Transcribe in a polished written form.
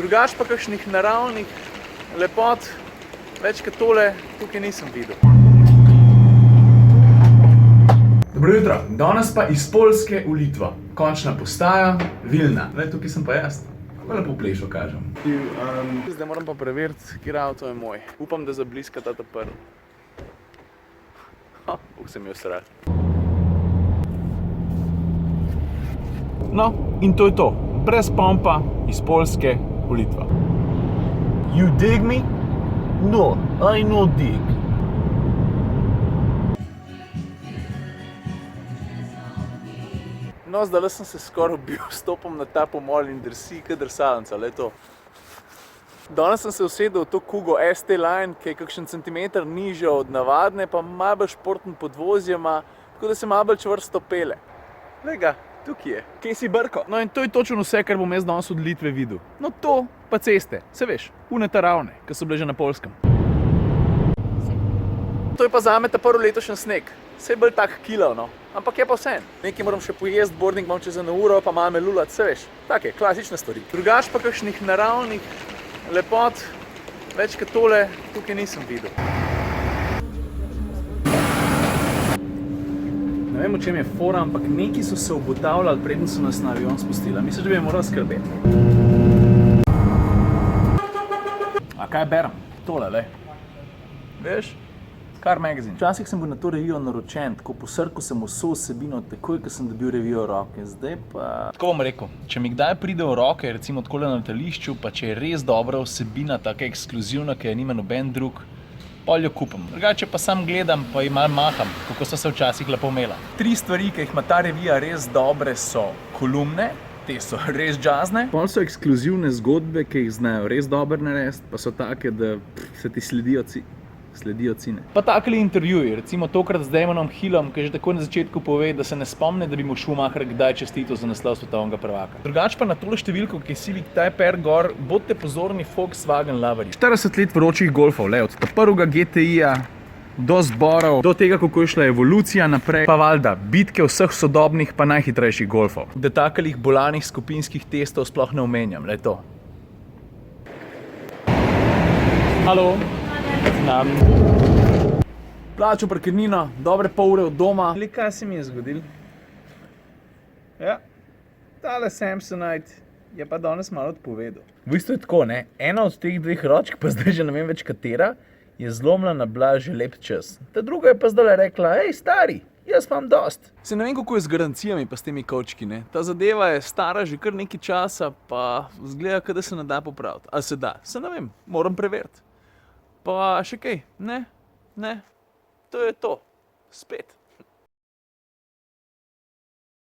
Drugač pa kakšnih naravnih lepot, več kot tole, tukaj nisem videl. Dobro jutro, danes pa iz Poljske v Litvo. Končna postaja, Vilna. Tukaj sem pa jaz. Kako lepo plešo kažem. Zdaj moram pa preveriti, kateri avto je moj. Upam, da zabliska ta prvi. Bog se mi je sral. No, in to je to. Brez pompa, iz Poljske v Litvo. You dig me? No, I no dig. No, zdaj sem se skoraj ubil, stopam na ta pomol in drsi, kot drsalnica, le to. Danes sem se usedel v to Kugo ST Line, ki je kakšen centimeter nižja od navadne, pa malo bolj športen podvozje ima, tako da se malo bolj čvrsto pele. Glej ga, tukaj je. Kje si brko? No in to je točno vse, kar bom jaz danes od Litve videl. No to pa ceste, se veš, une ravne, ki so bile že na Poljskem. To je pa zame ta prvi letošnji sneg. Saj bolj tak kilav, no. Ampak je pa vseeno. Nekaj moram še pojesti, boarding imam čez 1 uro, pa malo me lulati, se veš. Take, klasične stvari. Drugač pa kakšnih naravnih lepot, več kot tole, tukaj nisem videl. Ne vem, o čem je fora, ampak neki so se obotavljali, preden so nas na avion spustili. Mislim, da bi moral skrbeti. A kaj berem? Tole, lej. Veš? Car Magazine. Včasih sem bil na to revijo naročen, tako posrkal sem vso vsebino, takoj, ko sem dobil revijo v roke. Zdaj pa... Tako bom rekel, če mi kdaj pride v roke, recimo takole na letališču, pa če je res dobra vsebina, taka ekskluzivna, ki je nima noben drug, pol jo kupim. Drugače pa sam gledam, pa ji malo maham, kako so se včasih lepo imela. 3 stvari, ki jih ima ta revija res dobre, so kolumne, te so res džazne. Pol so ekskluzivne zgodbe, ki jih znajo res dobro narediti, pa so take, da se ti sledijo cine. Pa takele intervjuji, recimo tokrat z Damonom Hillom, ki že takoj na začetku pove, da se ne spomne, da bi mu Schumacher kdaj čestital za naslov svetovnega prvaka. Drugač pa na tole številko, ki je Civic Type R gor, bodite pozorni Volkswagen Laveri. 40 let vročih golfov, le, od prvega GTI-ja do zborov, do tega, kako je šla evolucija naprej, pa valjda, bitke vseh sodobnih pa najhitrejših golfov. Da takelih bolanih skupinskih testov sploh ne omenjam, le to. Halo. Plačal parkirnino, dobre pol ure od doma. Glej, kaj se mi je zgodil? Ja, tale Samsonite je pa danes malo odpovedal. V bistvu je tako, ne? Ena od teh 2 ročk, pa zdaj že ne vem več katera, je zlomljena bila že lep čas. Ta druga je pa zdaj rekla, hej, stari, jaz imam dost. Se ne vem, kako je z garancijami pa s temi kovčki, ne? Ta zadeva je stara že kar nekaj časa, pa zgleda, da se ne da popraviti. A se da? Se ne vem, moram preveriti. Pa še kaj? Ne, to je to. Spet.